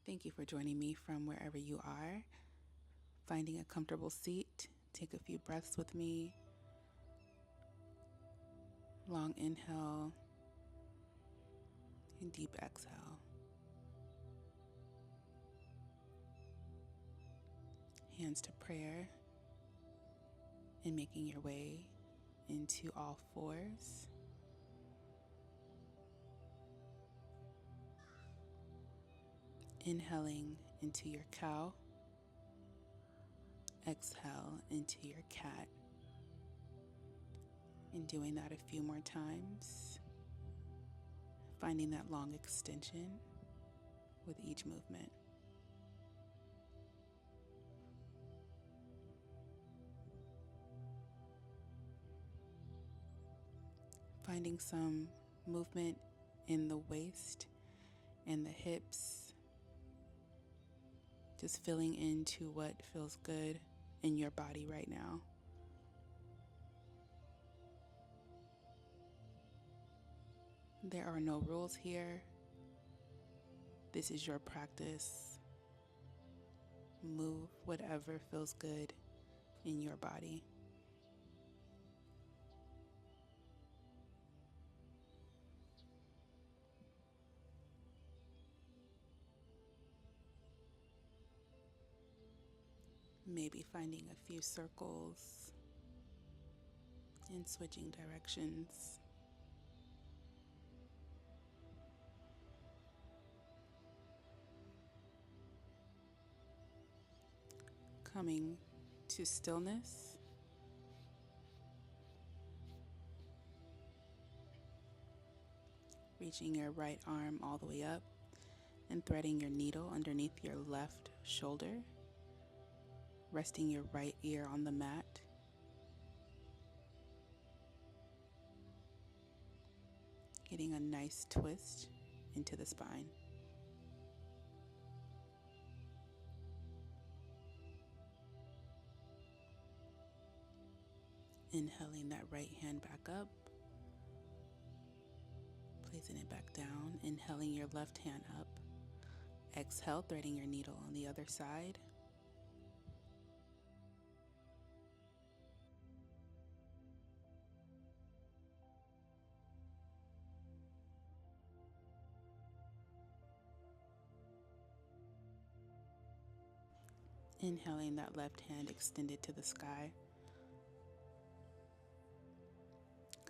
Thank you for joining me from wherever you are. Finding a comfortable seat, take a few breaths with me. Long inhale and deep exhale. Hands to prayer and making your way into all fours. Inhaling into your cow. Exhale into your cat. And doing that a few more times. Finding that long extension with each movement. Finding some movement in the waist and the hips. Just feeling into what feels good in your body right now. There are no rules here. This is your practice. Move whatever feels good in your body. Maybe finding a few circles and switching directions. Coming to stillness. Reaching your right arm all the way up and threading your needle underneath your left shoulder. Resting your right ear on the mat. Getting a nice twist into the spine. Inhaling that right hand back up. Placing it back down. Inhaling your left hand up. Exhale, threading your needle on the other side. Inhaling that left hand extended to the sky.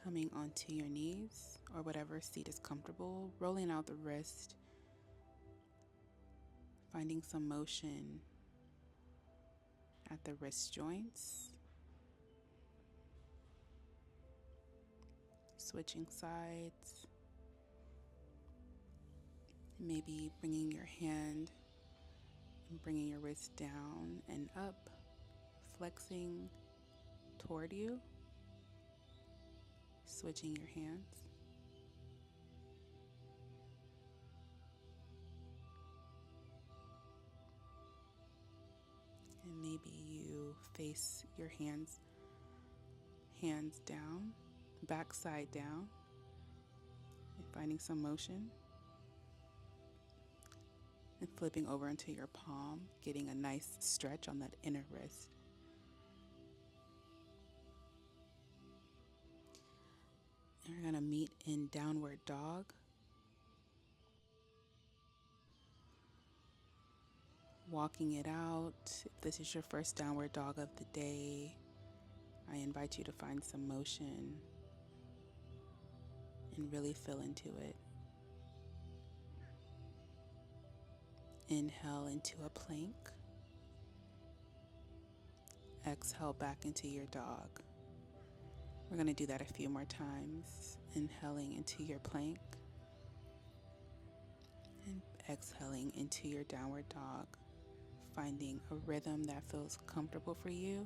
Coming onto your knees or whatever seat is comfortable, rolling out the wrist, finding some motion at the wrist joints, switching sides, maybe bringing your hand and bringing your wrist down and up, flexing toward you, switching your hands. And maybe you face your hands down, backside down, and finding some motion. And flipping over into your palm, getting a nice stretch on that inner wrist. And we're gonna meet in downward dog. Walking it out. If this is your first downward dog of the day, I invite you to find some motion and really feel into it. Inhale into a plank. Exhale back into your dog. We're going to do that a few more times. Inhaling into your plank. And exhaling into your downward dog. Finding a rhythm that feels comfortable for you.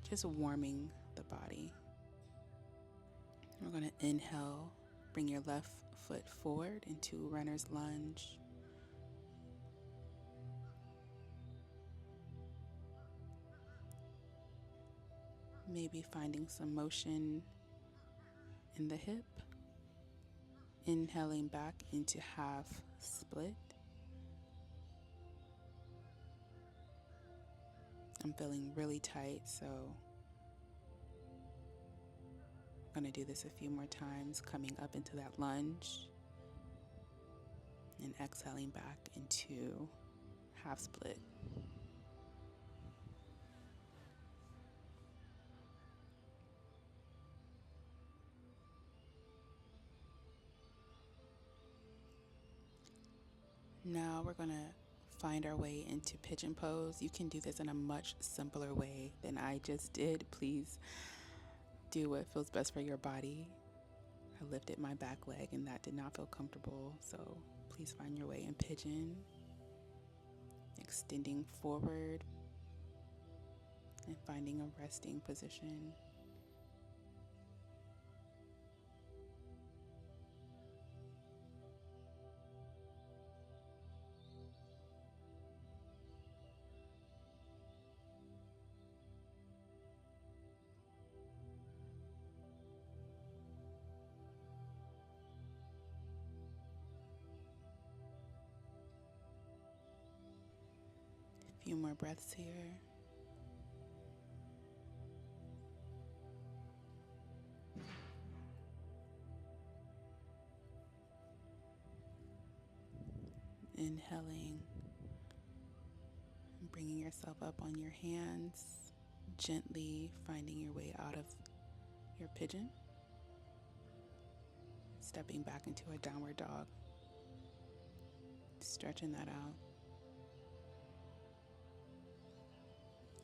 Just warming the body. We're going to inhale. Bring your left foot forward into runner's lunge. Maybe finding some motion in the hip. Inhaling back into half split. I'm feeling really tight, so I'm going to do this a few more times, coming up into that lunge and exhaling back into half split. Now we're going to find our way into pigeon pose. You can do this in a much simpler way than I just did. Please do what feels best for your body. I lifted my back leg and that did not feel comfortable, so please find your way in pigeon, extending forward and finding a resting position. A few more breaths here. Inhaling, bringing yourself up on your hands, gently finding your way out of your pigeon, stepping back into a downward dog, stretching that out.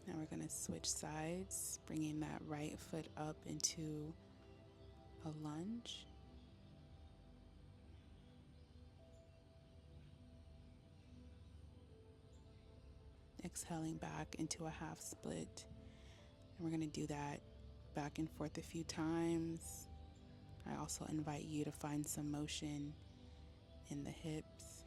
Now we're going to switch sides, bringing that right foot up into a lunge. Exhaling back into a half split. And we're going to do that back and forth a few times. I also invite you to find some motion in the hips.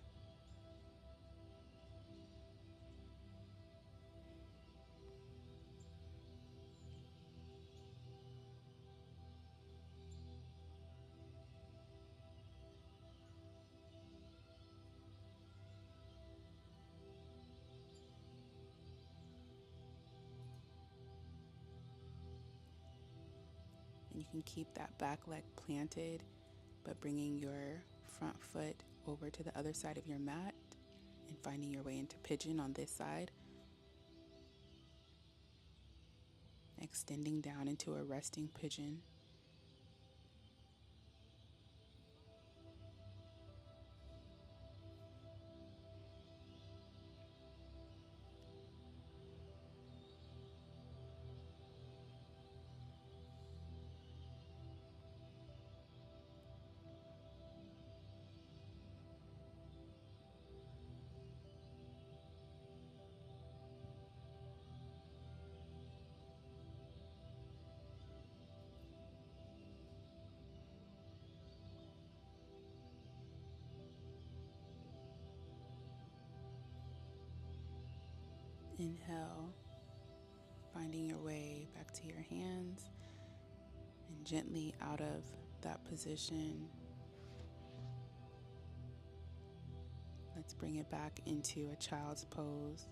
And you can keep that back leg planted, but bringing your front foot over to the other side of your mat and finding your way into pigeon on this side. Extending down into a resting pigeon. Inhale, finding your way back to your hands and gently out of that position. Let's bring it back into a child's pose.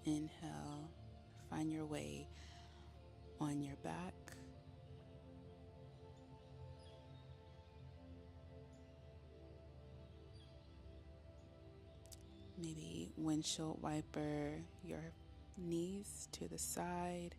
Inhale, find your way on your back. Maybe windshield wiper your knees to the side.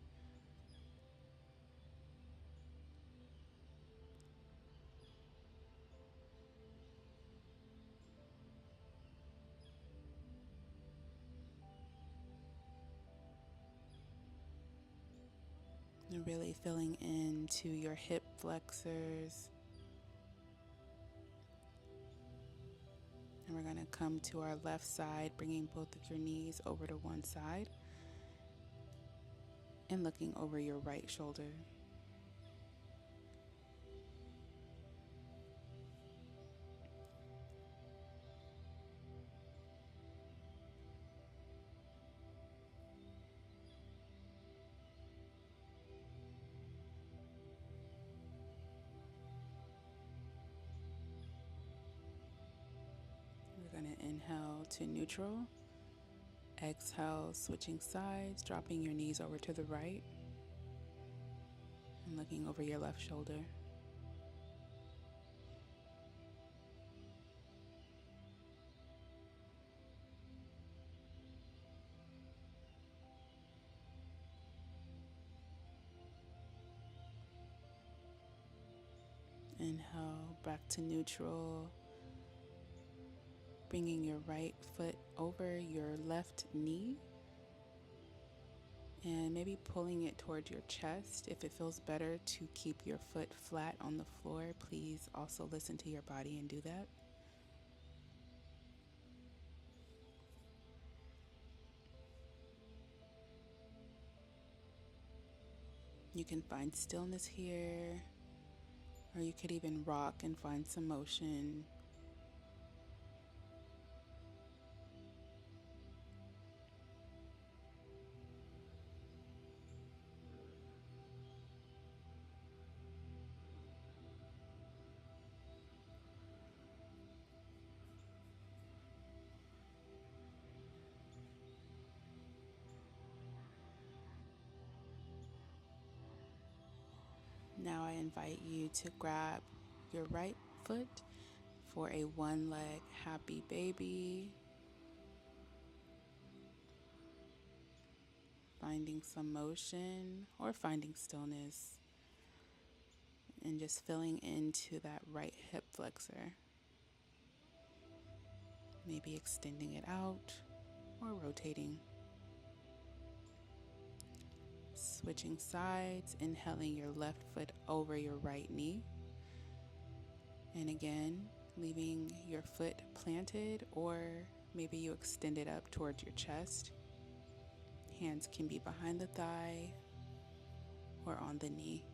And really filling into your hip flexors. And we're going to come to our left side, bringing both of your knees over to one side and looking over your right shoulder. inhale to neutral. Exhale, switching sides, dropping your knees over to the right and looking over your left shoulder. Inhale, back to neutral, bringing your right foot over your left knee and maybe pulling it towards your chest. If it feels better to keep your foot flat on the floor, please also listen to your body and do that. You can find stillness here, or you could even rock and find some motion. Now I invite you to grab your right foot for a one leg happy baby. Finding some motion or finding stillness and just filling into that right hip flexor. Maybe extending it out or rotating. Switching sides, inhaling your left foot over your right knee. And again, leaving your foot planted, or maybe you extend it up towards your chest. Hands can be behind the thigh or on the knee.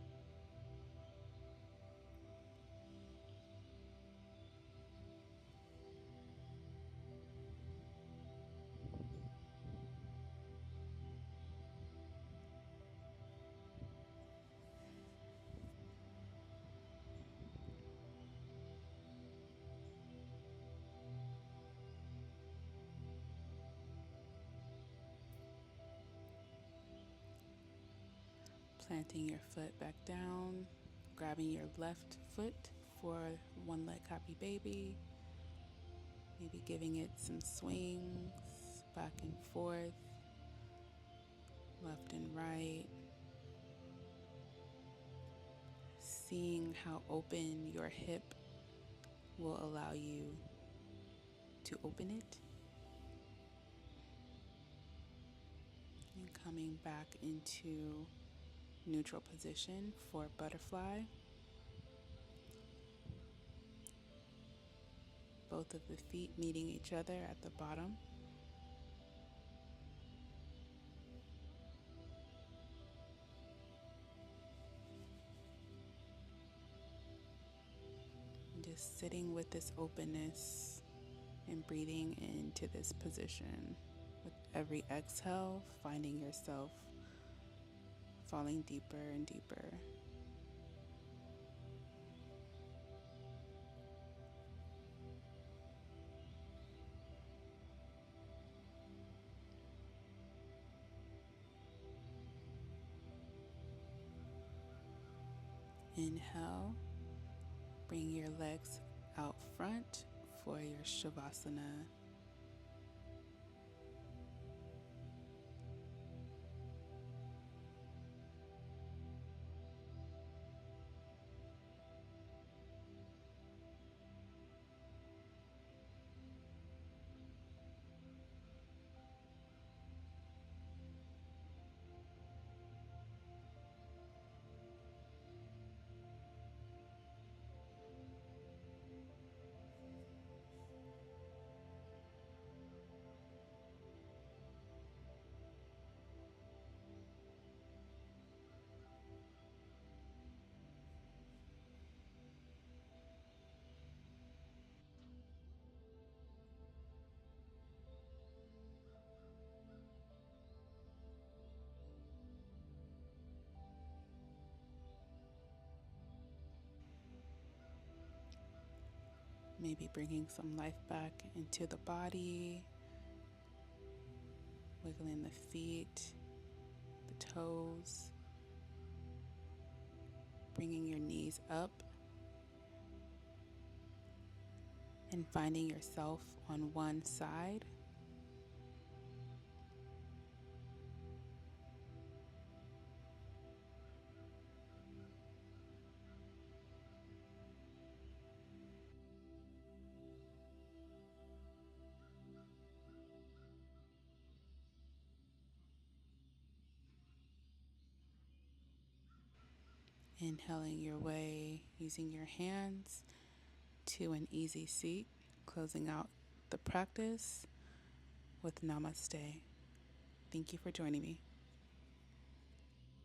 Planting your foot back down, grabbing your left foot for one leg happy baby, maybe giving it some swings back and forth, left and right, seeing how open your hip will allow you to open it, and coming back into neutral position for butterfly. Both of the feet meeting each other at the bottom. And just sitting with this openness and breathing into this position. With every exhale, finding yourself falling deeper and deeper. Inhale, bring your legs out front for your Shavasana. Maybe bringing some life back into the body, wiggling the feet, the toes, bringing your knees up, and finding yourself on one side. Inhaling your way using your hands to an easy seat, closing out the practice with Namaste. Thank you for joining me.